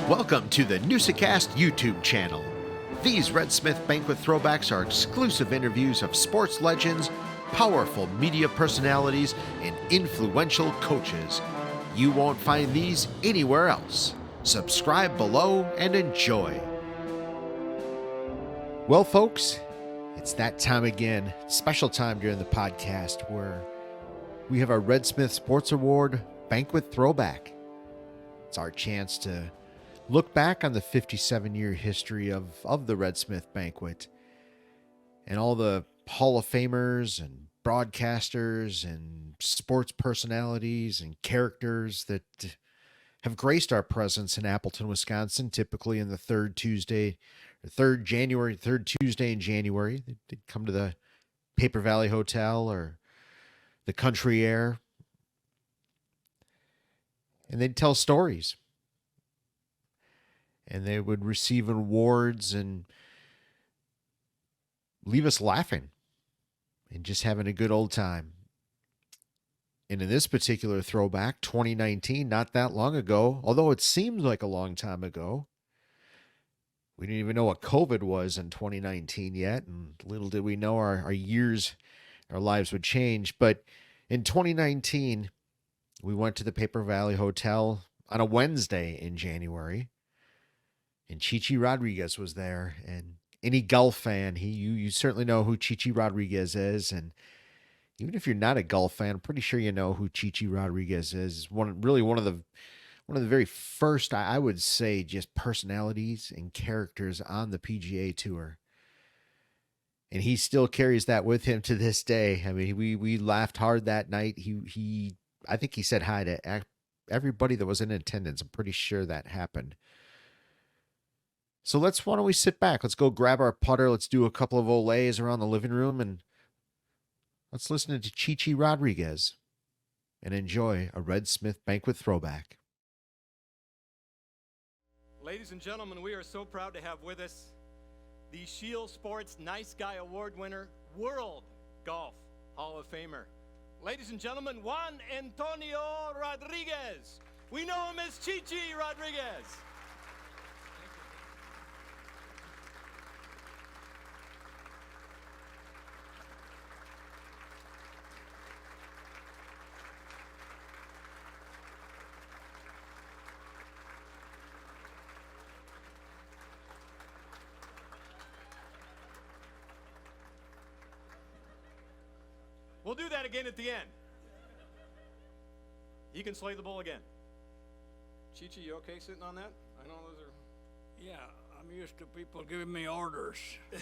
Welcome to the Newsa-Cast YouTube channel. These Red Smith Banquet throwbacks are exclusive interviews of sports legends, powerful media personalities, and influential coaches. You won't find these anywhere else. Subscribe below and enjoy. Well, folks, it's that time again, special time during the podcast where we have our Red Smith Sports Award Banquet Throwback. It's our chance to look back on the 57-year history of the Red Smith Banquet and all the Hall of Famers and broadcasters and sports personalities and characters that have graced our presence in Appleton, Wisconsin, typically in the third Tuesday in January. They'd come to the Paper Valley Hotel or the Country Air, and they'd tell stories. And they would receive awards and leave us laughing and just having a good old time. And in this particular throwback, 2019, not that long ago, although it seems like a long time ago, we didn't even know what COVID was in 2019 yet, and little did we know our lives would change. But in 2019, we went to the Paper Valley Hotel on a Wednesday in January, and Chichi Rodriguez was there. And any golf fan, you certainly know who Chichi Rodriguez is. And even if you're not a golf fan, I'm pretty sure you know who Chichi Rodriguez is. One of the very first, I would say, just personalities and characters on the PGA Tour. And he still carries that with him to this day. I mean, we laughed hard that night. I think he said hi to everybody that was in attendance. I'm pretty sure that happened. So why don't we sit back? Let's go grab our putter. Let's do a couple of olays around the living room, and let's listen to Chichi Rodriguez and enjoy a Red Smith Banquet throwback. Ladies and gentlemen, we are so proud to have with us the Shield Sports Nice Guy Award winner, World Golf Hall of Famer. Ladies and gentlemen, Juan Antonio Rodriguez. We know him as Chichi Rodriguez. We'll do that again at the end. You can slay the bull again. Chichi, you okay sitting on that? I know those are... Yeah, I'm used to people giving me orders. I'm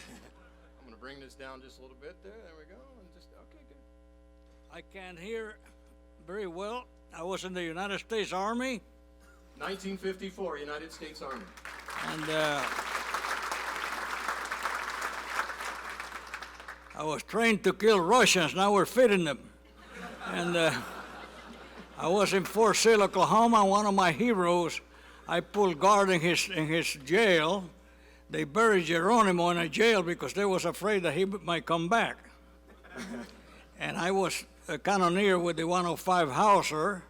going to bring this down just a little bit there. There we go. And just, okay, good. I can't hear very well. I was in the United States Army. 1954, United States Army. And I was trained to kill Russians. Now we're feeding them. And I was in Fort Sill, Oklahoma. One of my heroes, I pulled guard in his jail. They buried Geronimo in a jail because they was afraid that he might come back. And I was a cannoneer with the 105 Hauser.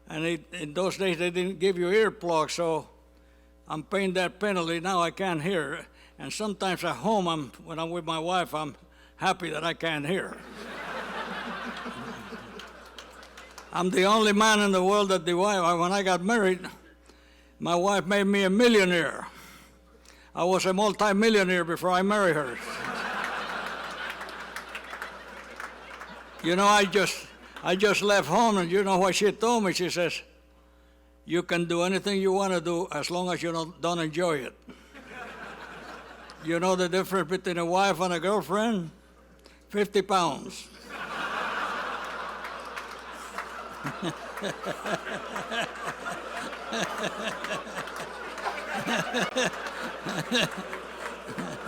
And in those days, they didn't give you earplugs, so I'm paying that penalty. Now I can't hear. And sometimes at home, when I'm with my wife, I'm happy that I can't hear. I'm the only man in the world that when I got married, my wife made me a millionaire. I was a multi-millionaire before I married her. You know, I just left home, and you know what she told me? She says, "You can do anything you want to do as long as you don't enjoy it." You know the difference between a wife and a girlfriend? 50 pounds.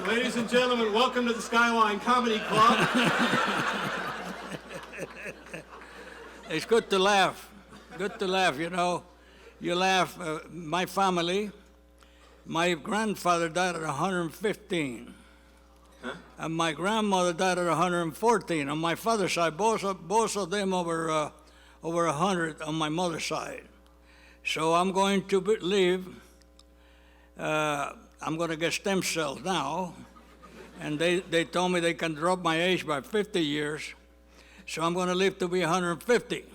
Ladies and gentlemen, welcome to the Skyline Comedy Club. It's good to laugh. Good to laugh, you know. You laugh. My family, my grandfather died at 115. Huh? And my grandmother died at 114 on my father's side. Both of them over 100 on my mother's side. So I'm going to live I'm going to get stem cells now. And they told me they can drop my age by 50 years. So I'm going to live to be 150.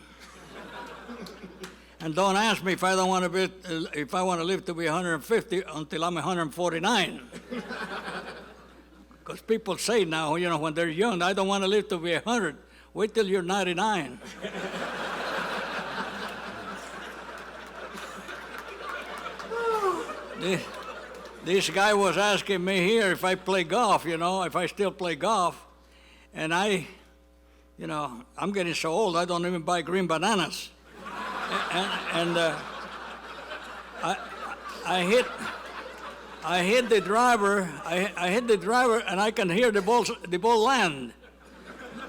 And don't ask me if I want to live to be 150 until I'm 149. Because people say now, when they're young, I don't want to live to be 100. Wait till you're 99. This guy was asking me here if I play golf, if I still play golf. And I'm getting so old, I don't even buy green bananas. And I hit the driver. I hit the driver, and I can hear the ball land.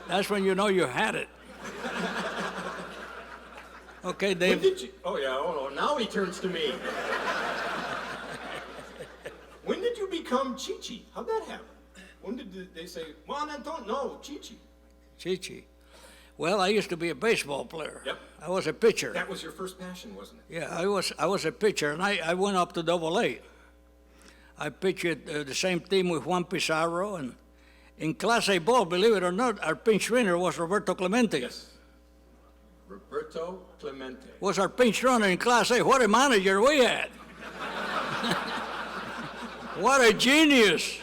That's when you know you had it. Okay, Dave. When did you? Oh yeah. Oh, now he turns to me. When did you become Chichi? How'd that happen? When did they say, Juan Antonio? No, Chichi. Chichi. Well, I used to be a baseball player. Yep. I was a pitcher. That was your first passion, wasn't it? Yeah, I was a pitcher, and I went up to Double-A. I pitched the same team with Juan Pizarro, and in Class A ball, believe it or not, our pinch runner was Roberto Clemente. Yes. Roberto Clemente. Was our pinch runner in Class A. What a manager we had. What a genius.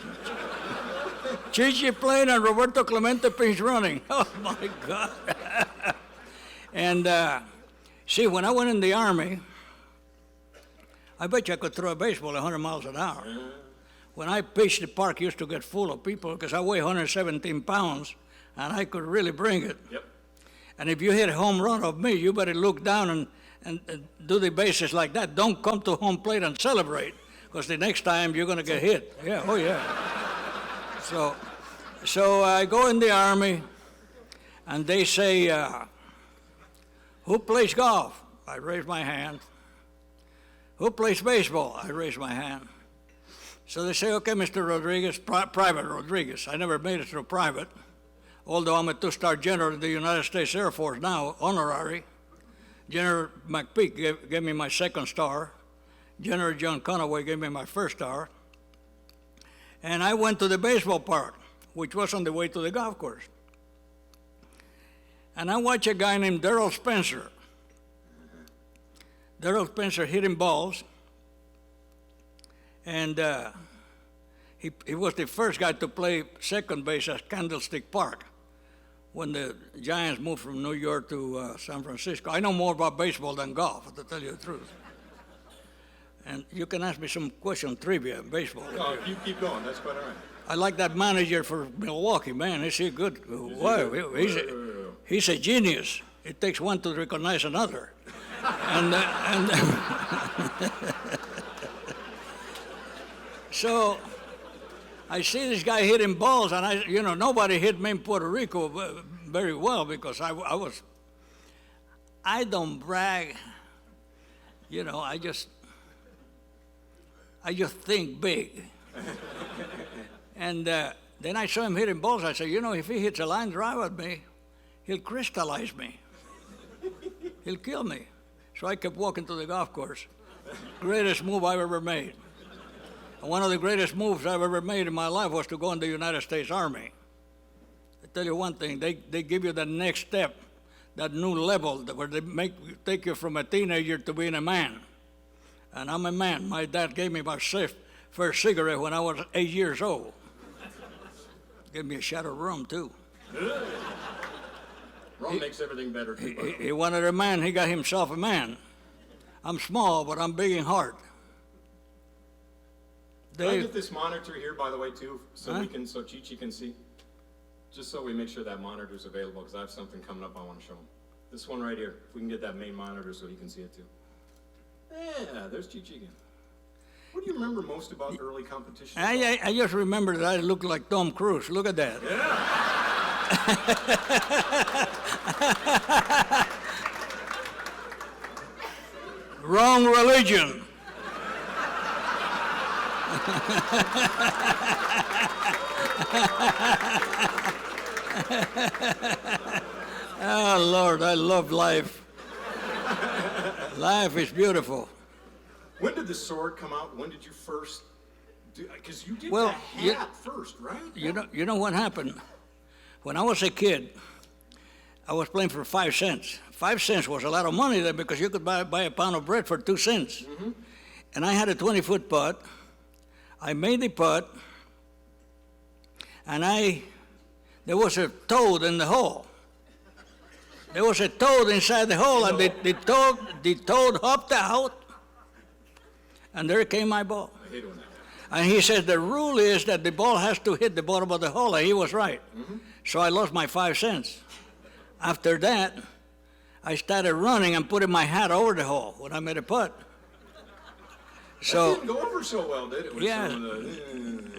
Chichi playing and Roberto Clemente pinch running. Oh, my God. And see, when I went in the Army, I bet you I could throw a baseball 100 miles an hour. When I pitched, the park used to get full of people because I weigh 117 pounds, and I could really bring it. Yep. And if you hit a home run of me, you better look down and do the bases like that. Don't come to home plate and celebrate, because the next time you're going to get hit. Yeah, oh yeah. So I go in the Army, and they say, who plays golf? I raise my hand. Who plays baseball? I raise my hand. So they say, okay, Mr. Rodriguez, Private Rodriguez. I never made it through private, although I'm a two-star general in the United States Air Force now, honorary. General McPeak gave me my second star. General John Conaway gave me my first star. And I went to the baseball park, which was on the way to the golf course. And I watched a guy named Darrell Spencer. Darrell Spencer hitting balls. And he was the first guy to play second base at Candlestick Park when the Giants moved from New York to San Francisco. I know more about baseball than golf, to tell you the truth. And you can ask me some question trivia in baseball. No, you keep going. That's quite all right. I like that manager for Milwaukee, man. Is he good? Wow, he's a genius. It takes one to recognize another. So I see this guy hitting balls, and nobody hit me in Puerto Rico very well because I don't brag. I just think big. And then I saw him hitting balls. I said, if he hits a line drive at me, he'll crystallize me. He'll kill me. So I kept walking to the golf course. Greatest move I've ever made. And one of the greatest moves I've ever made in my life was to go in the United States Army. I tell you one thing, they give you the next step, that new level where they take you from a teenager to being a man. And I'm a man. My dad gave me my first cigarette when I was 8 years old. Gave me a shot of rum, too. Rum makes everything better, too. He wanted a man. He got himself a man. I'm small, but I'm big in heart. Can I get this monitor here, by the way, too, so Chichi can see? Just so we make sure that monitor's available, because I have something coming up I want to show him. This one right here. If we can get that main monitor so he can see it, too. Yeah, there's Chichi again. What do you remember most about early competitions? I just remember that I looked like Tom Cruise. Look at that. Yeah. Wrong religion. Oh, Lord, I love life. Life is beautiful. When did the sword come out? When did you first do? Because you did Well, the hat first, right? You know what happened? When I was a kid, I was playing for 5 cents. 5 cents was a lot of money then because you could buy a pound of bread for 2 cents. Mm-hmm. And I had a 20-foot putt. I made the putt, and there was a toad in the hole. There was a toad inside the hole, and the toad hopped out, and there came my ball. I hate when that happens. And he says the rule is that the ball has to hit the bottom of the hole, and he was right. Mm-hmm. So I lost my 5 cents. After that, I started running and putting my hat over the hole when I made a putt. So, that didn't go over so well, did it? Yeah.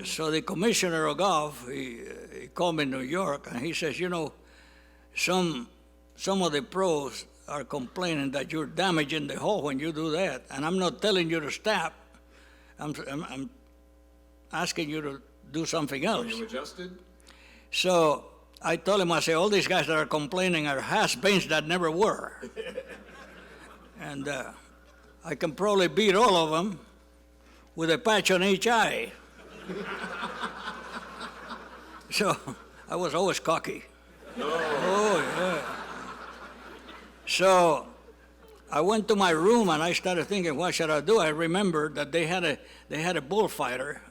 So the commissioner of golf, he called me in New York, and he says, you know, some of the pros are complaining that you're damaging the hole when you do that, and I'm not telling you to stop. I'm asking you to do something else. So you adjusted? So I told him, I said, all these guys that are complaining are has-beens that never were. And I can probably beat all of them with a patch on each eye. So I was always cocky. No. Oh, yeah. So I went to my room and I started thinking, what should I do? I remembered that they had a bullfighter,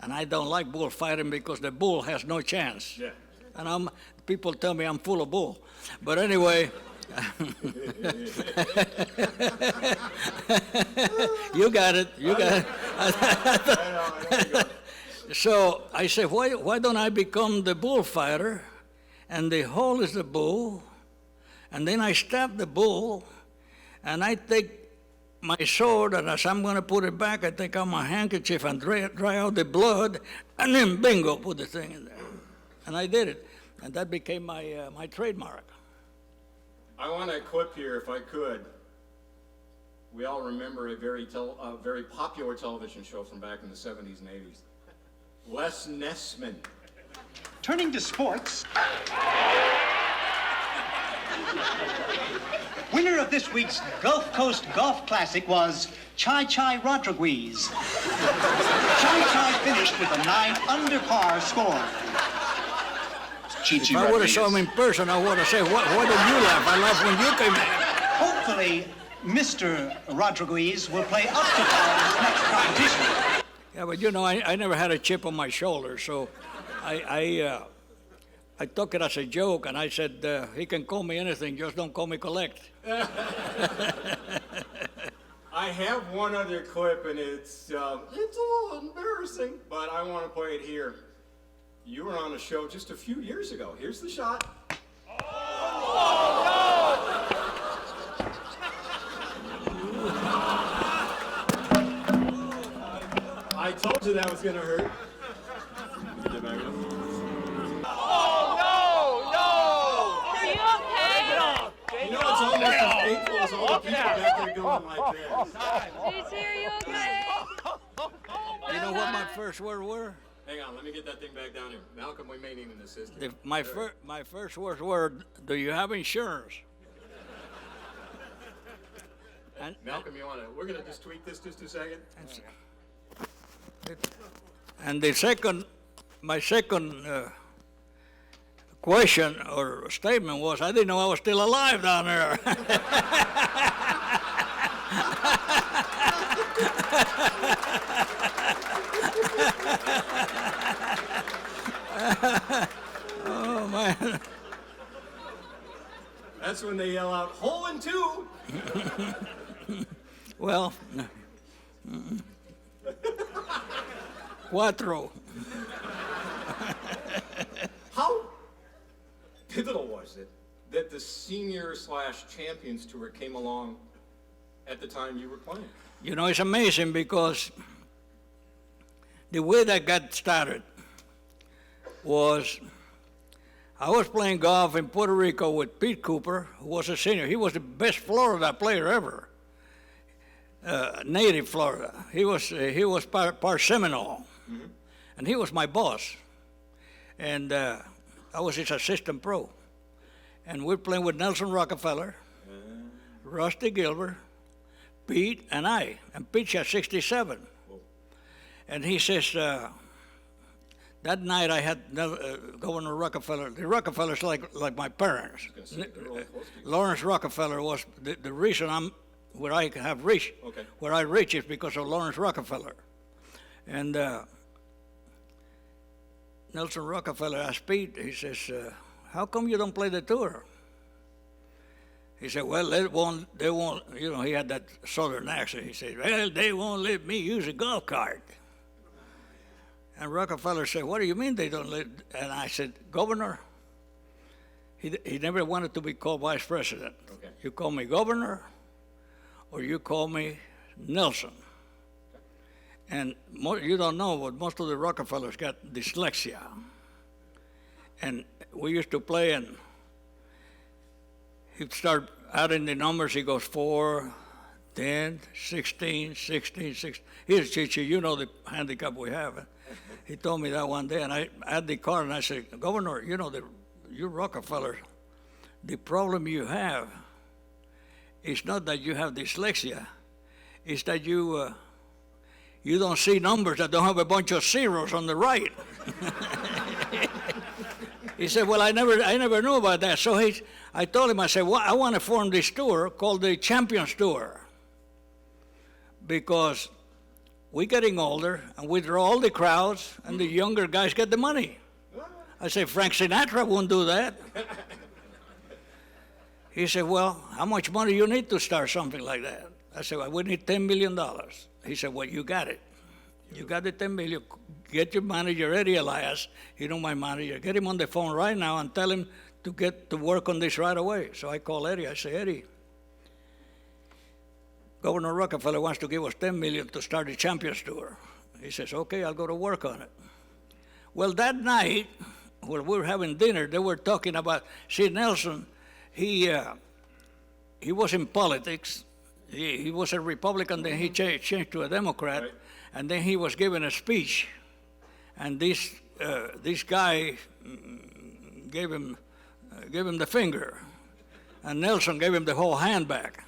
and I don't like bullfighting because the bull has no chance. Yeah. And people tell me I'm full of bull. But anyway, you got it. So I said, why don't I become the bullfighter? And the hole is the bull. And then I stab the bull, and I take my sword, and as I'm going to put it back, I take out my handkerchief and dry out the blood, and then bingo, put the thing in there. And I did it, and that became my trademark. I want a clip here, if I could. We all remember a very popular television show from back in the 70s and 80s. Les Nessman. Turning to sports, winner of this week's Gulf Coast Golf Classic was Chai Rodriguez. Chai finished with a 9 under par score. If I would have saw him in person, I would have said, why did you laugh? I laughed when you came in. Hopefully, Mr. Rodriguez will play up to par in his next competition. Yeah, but you know, I never had a chip on my shoulder, so I took it as a joke, and I said, he can call me anything, just don't call me collect. I have one other clip, and it's a little embarrassing, but I want to play it here. You were on a show just a few years ago. Here's the shot. I told you that was going to hurt. Get back up. Are you okay? You know, it's almost as painful as all the people back there going like this. JT, are you okay? You know what my first words were? Hang on, let me get that thing back down here. Malcolm, we may need an assistant. My first words were, do you have insurance? Malcolm, we're going to just tweak this just a second. And my second question or statement was, I didn't know I was still alive down there. Oh, man. That's when they yell out, hole in 2. Well, cuatro. How pivotal was it that the senior/champions tour came along at the time you were playing? You know, it's amazing because the way that got started was I was playing golf in Puerto Rico with Pete Cooper, who was a senior. He was the best Florida player ever, native Florida. He was part Seminole, mm-hmm. And he was my boss. And I was his assistant pro. And we're playing with Nelson Rockefeller, Rusty Gilbert, Pete and I, and Pete had 67. And he says, that night I had Governor Rockefeller. The Rockefellers like my parents. Lawrence Rockefeller was the reason I'm where I have reached. Okay. Where I reach is because of Lawrence Rockefeller. And Nelson Rockefeller asked Pete, he says, how come you don't play the tour? He said, well, they won't, you know, he had that southern accent. He said, well, they won't let me use a golf cart. And Rockefeller said, what do you mean they don't let? And I said, Governor, he never wanted to be called vice president. Okay. You call me governor or you call me Nelson. And you don't know, but most of the Rockefellers got dyslexia. And we used to play, and he'd start adding the numbers. He goes 4, 10, 16, 16, 16. Here's Chichi, you know the handicap we have. He told me that one day, and I had the card, and I said, Governor, you know, you Rockefellers, the problem you have is not that you have dyslexia, it's that you don't see numbers that don't have a bunch of zeros on the right. He said, well, I never knew about that. So I told him, I said, well, I want to form this tour called the Champions Tour, because we're getting older and we draw all the crowds and the younger guys get the money. I said, Frank Sinatra won't do that. He said, well, how much money you need to start something like that? I said, well, we need $10 million. He said, well, you got it. You got the $10 million. Get your manager, Eddie Elias. You know my manager. Get him on the phone right now and tell him to get to work on this right away. So I call Eddie. I say, Eddie, Governor Rockefeller wants to give us $10 million to start the Champions Tour. He says, okay, I'll go to work on it. Well, that night, when we were having dinner, they were talking about, see, Nelson, he was in politics. He was a Republican, then he changed to a Democrat, right. And then he was giving a speech, and this guy gave him the finger, and Nelson gave him the whole hand back,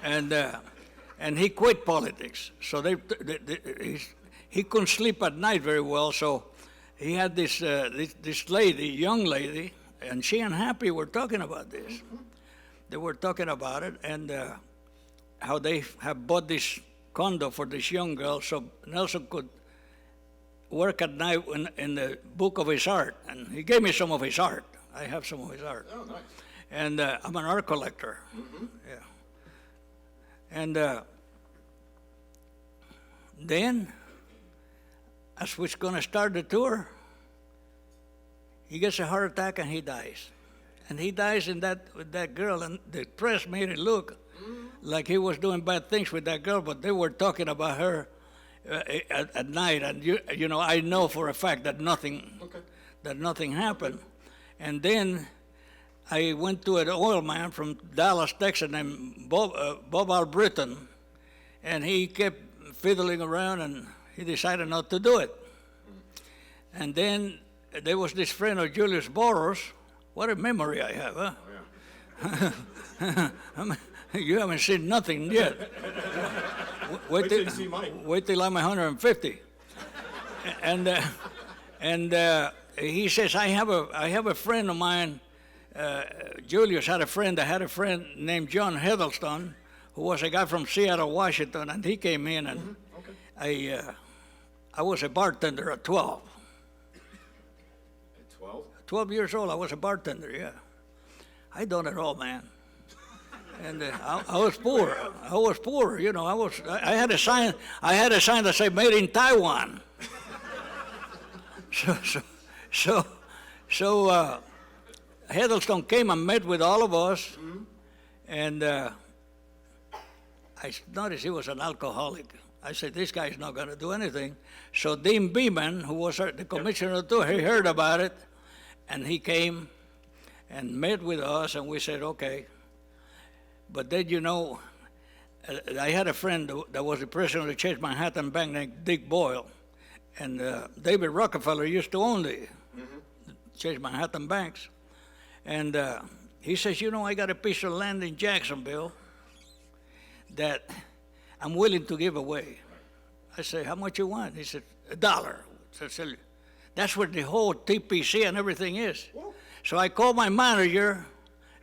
and he quit politics. So he couldn't sleep at night very well. So he had this lady, young lady, and she and Happy were talking about this. They were talking about it, and how they have bought this condo for this young girl so Nelson could work at night in the book of his art. And he gave me some of his art. I have some of his art. Oh, nice. And I'm an art collector. Mm-hmm. Yeah. And then, as we're going to start the tour, he gets a heart attack and he dies. And he dies with that girl, and the press made it look like he was doing bad things with that girl, but they were talking about her at night, and you know, I know for a fact that nothing happened. And then I went to an oil man from Dallas, Texas, named Bob Albritton, and he kept fiddling around, and he decided not to do it. And then there was this friend of Julius Boros. What a memory I have, huh? Oh, yeah. You haven't seen nothing yet. Wait till you see mine. Wait till I'm 150. And he says, I have a friend of mine. Julius had a friend that had a friend named John Hiddleston, who was a guy from Seattle, Washington, and he came in, and I was a bartender at 12. At 12? 12 years old, I was a bartender, yeah. I done it all, man. And I was poor. I was poor, you know. I had a sign. I had a sign that said "Made in Taiwan." So Hiddleston came and met with all of us, and I noticed he was an alcoholic. I said, "This guy's not going to do anything." So Dean Beeman, who was the commissioner of the tour, he heard about it, and he came and met with us, and we said, "Okay." But then, you know, I had a friend that was the president of the Chase Manhattan Bank named Dick Boyle. And David Rockefeller used to own the Chase Manhattan Banks. And he says, you know, I got a piece of land in Jacksonville that I'm willing to give away. I say, how much you want? He said, $1. So I said, that's what the whole TPC and everything is. So I called my manager,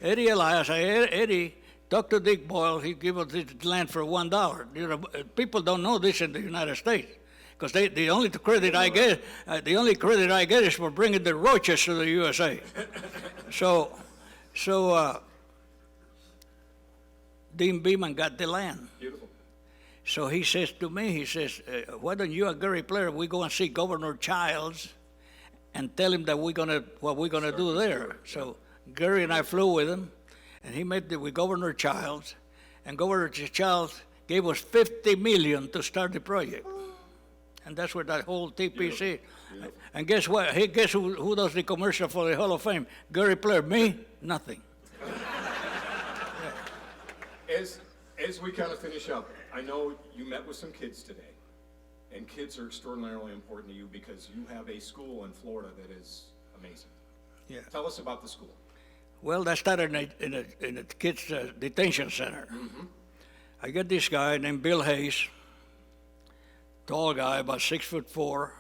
Eddie Elias. I said, Eddie, talk to Dick Boyle. He gave us this land for $1. You know, people don't know this in the United States, because the only credit I get, is for bringing the roaches to the USA. So Dean Beeman got the land. Beautiful. So he says to me, he says, why don't you and Gary Player, we go and see Governor Childs and tell him that what we're gonna do there. So Gary and I flew with him, and he met with Governor Childs, and Governor Childs gave us $50 million to start the project. And that's where that whole TPC. And guess what? Hey, guess who does the commercial for the Hall of Fame? Gary Player. Me? Nothing. As we kind of finish up, I know you met with some kids today, and kids are extraordinarily important to you because you have a school in Florida that is amazing. Yeah. Tell us about the school. Well, that started in a kids' detention center. Mm-hmm. I get this guy named Bill Hayes, tall guy, about 6'4".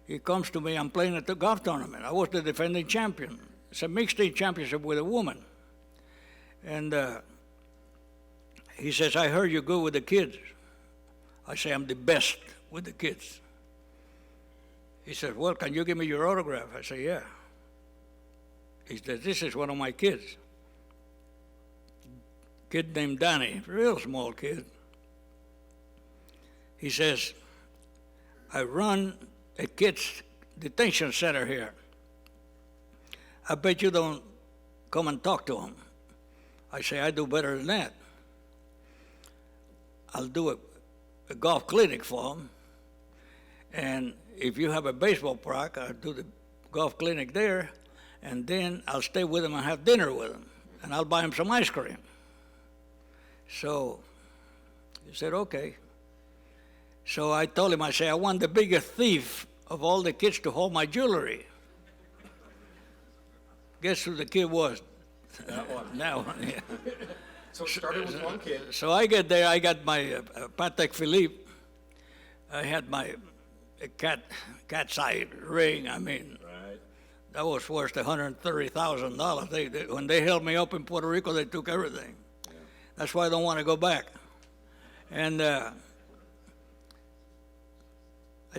He comes to me. I'm playing at the golf tournament. I was the defending champion. It's a mixed team championship with a woman, and he says, I heard you're good with the kids. I say, I'm the best with the kids. He said, well, can you give me your autograph? I say, yeah. He said, this is one of my kids. Kid named Danny, real small kid. He says, I run a kids detention center here. I bet you don't come and talk to him. I say, I do better than that. I'll do a golf clinic for them. And if you have a baseball park, I'll do the golf clinic there. And then I'll stay with them and have dinner with them. And I'll buy them some ice cream. So he said, okay. So I told him, I said, I want the biggest thief of all the kids to hold my jewelry. Guess who the kid was? That one. That one, yeah. So it started with one kid. So I get there, I got my Patek Philippe. I had my cat's eye ring. I mean, Right. that was worth $130,000. When they held me up in Puerto Rico, they took everything. Yeah. That's why I don't want to go back. And I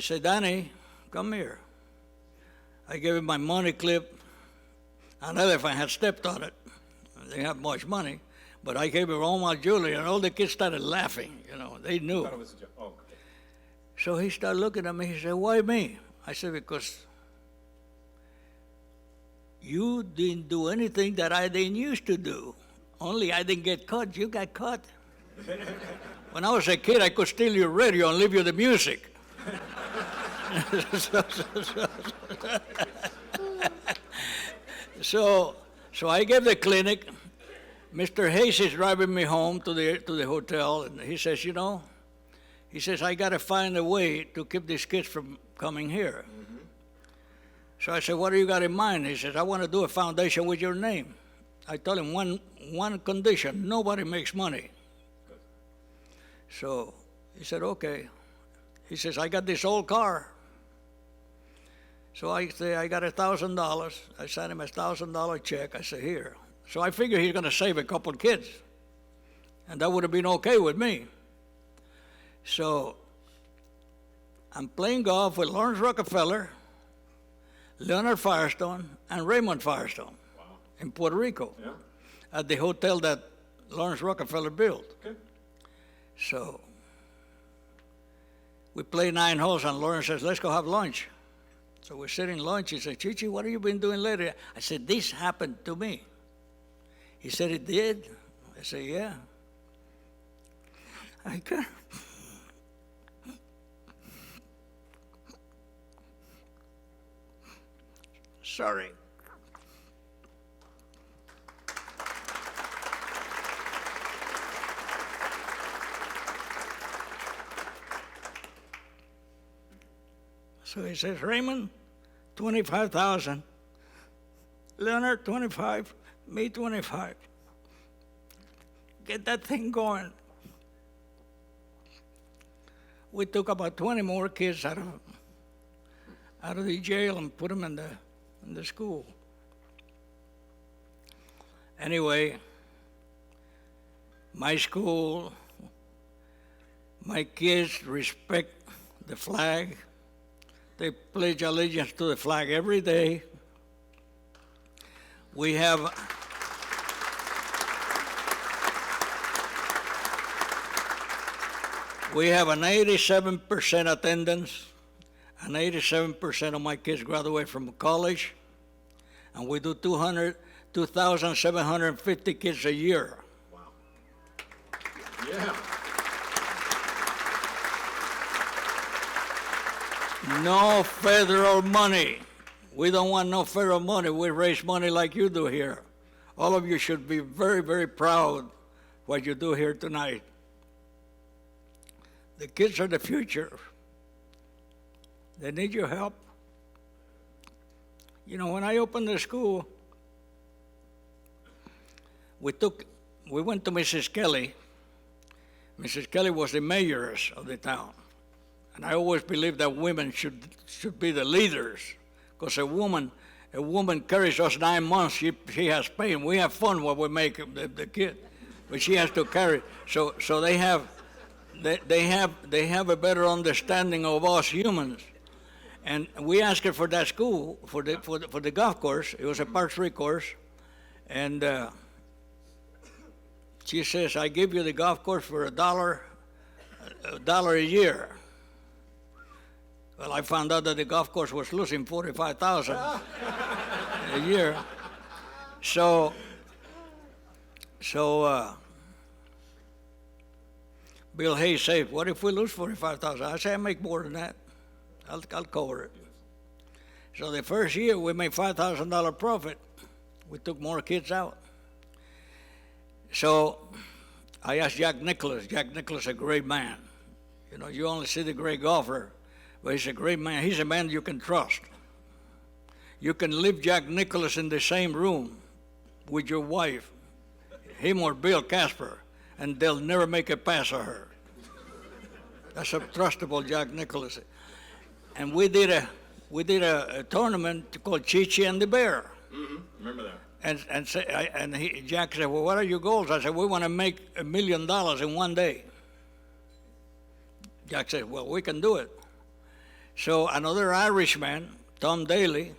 said, Danny, come here. I gave him my money clip. An elephant had stepped on it. They didn't have much money. But I gave him all my jewelry, and all the kids started laughing. You know, they knew. I thought it was a joke. Oh, okay. So he started looking at me. He said, why me? I said, because you didn't do anything that I didn't used to do. Only I didn't get caught. You got caught. When I was a kid, I could steal your radio and leave you the music. So I gave the clinic. Mr. Hayes is driving me home to the hotel, and he says, you know, he says, I got to find a way to keep these kids from coming here. Mm-hmm. So I said, what do you got in mind? He says, I want to do a foundation with your name. I told him one condition, nobody makes money. So he said, okay. He says, I got this old car. So I say, I got $1,000. I sent him a $1,000 check. I said, here. So I figured he's going to save a couple of kids. And that would have been okay with me. So I'm playing golf with Lawrence Rockefeller, Leonard Firestone, and Raymond Firestone. Wow. In Puerto Rico. Yeah. At the hotel that Lawrence Rockefeller built. Okay. So we play 9 holes, and Lawrence says, let's go have lunch. So we're sitting lunch. He said, Chichi, what have you been doing lately? I said, this happened to me. He said, it did? I said, yeah. I can't. Sorry. So he says, Raymond, 25,000. Leonard, 25. Me, 25. Get that thing going. we took about 20 more kids out of the jail and put them in the school. Anyway, my school, my kids respect the flag. They pledge allegiance to the flag every day. We have an 87% attendance, and 87% of my kids graduate from college, and we do 2,750 kids a year. Wow. Yeah. No federal money. We don't want no federal money. We raise money like you do here. All of you should be very, very proud what you do here tonight. The kids are the future. They need your help. You know, when I opened the school, we went to Mrs. Kelly. Mrs. Kelly was the mayoress of the town. And I always believed that women should be the leaders, because a woman carries us 9 months. She has pain. We have fun while we make the kid, but she has to carry. So they have a better understanding of us humans. And we asked her for that school for the golf course. It was a par 3 course, and she says, "I give you the golf course for $1 a year." Well, I found out that the golf course was losing $45,000 a year. So Bill Hayes said, "What if we lose $45,000?" I said, "I make more than that. I'll cover it." So the first year we made $5,000 profit. We took more kids out. So I asked Jack Nicklaus. Jack Nicklaus is a great man. You know, you only see the great golfer, but he's a great man. He's a man you can trust. You can leave Jack Nicklaus in the same room with your wife, him or Bill Casper, and they'll never make a pass of her. That's a trustable Jack Nicklaus. And we did a tournament called Chi-Chi and the Bear. Mm-hmm. Remember that. And Jack said, "Well, what are your goals?" I said, "We want to make $1 million in one day." Jack said, "Well, we can do it." So another Irishman, Tom Daly,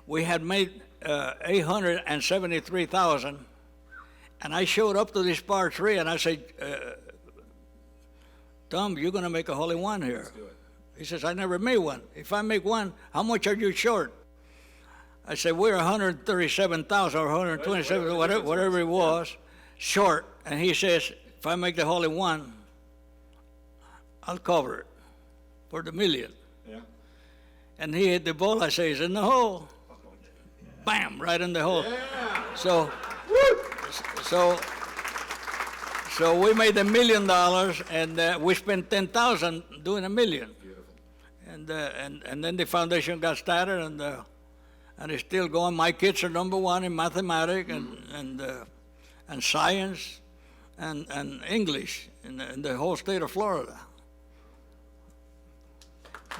we had made $873,000, and I showed up to this par 3, and I said, "Tom, you're going to make a hole in one here." He says, "I never made one. If I make one, how much are you short?" I said, "We're 137,000 or 127, whatever it was, short." And he says, "If I make the hole in one, I'll cover it for the $1 million." Yeah. And he hit the ball. I say, "It's in the hole." Bam, right in the hole. Yeah. So we made $1 million, and we spent $10,000 doing $1 million. Beautiful. And then the foundation got started, and it's still going. My kids are number 1 in mathematics and science and English in the whole state of Florida.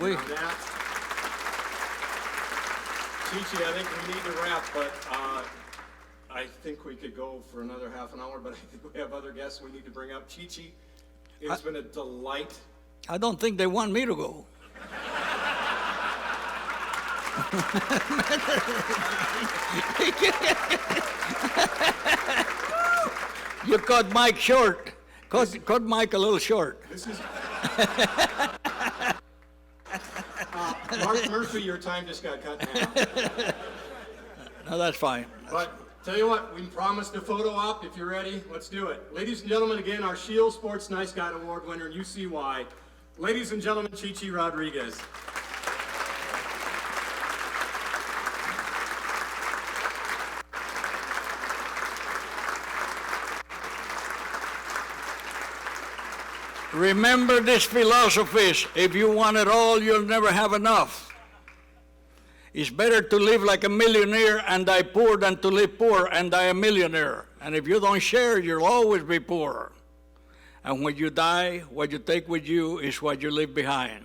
We. On that, Chi-Chi, I think we need to wrap, but I think we could go for another half an hour, but I think we have other guests we need to bring up. Chi-Chi, it's been a delight. I don't think they want me to go. You cut Mike short. Cut Mike a little short. This is... Mark Murphy, your time just got cut in half. No, that's fine. But tell you what, we promised a photo op. If you're ready, let's do it. Ladies and gentlemen, again, our Shield Sports Nice Guy Award winner, and you see why. Ladies and gentlemen, Chi-Chi Rodriguez. Remember this philosophy: if you want it all, you'll never have enough. It's better to live like a millionaire and die poor than to live poor and die a millionaire. And if you don't share, you'll always be poor. And when you die, what you take with you is what you leave behind.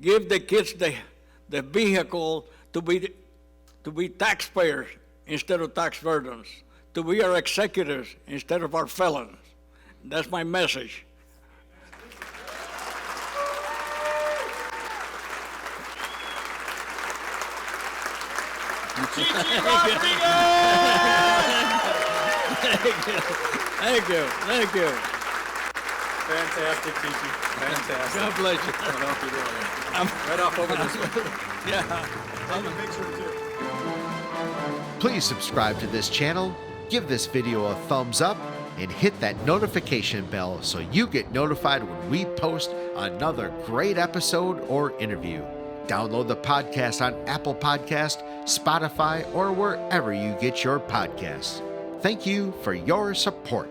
Give the kids the vehicle to be taxpayers instead of tax burdens, to be our executors instead of our felons. That's my message. Thank you. Fantastic, Chichi. Fantastic. God bless you. I don't know if you're doing it. Right off over this way. Yeah. Take a picture too. Please subscribe to this channel, give this video a thumbs up, and hit that notification bell so you get notified when we post another great episode or interview. Download the podcast on Apple Podcast, Spotify, or wherever you get your podcasts. Thank you for your support.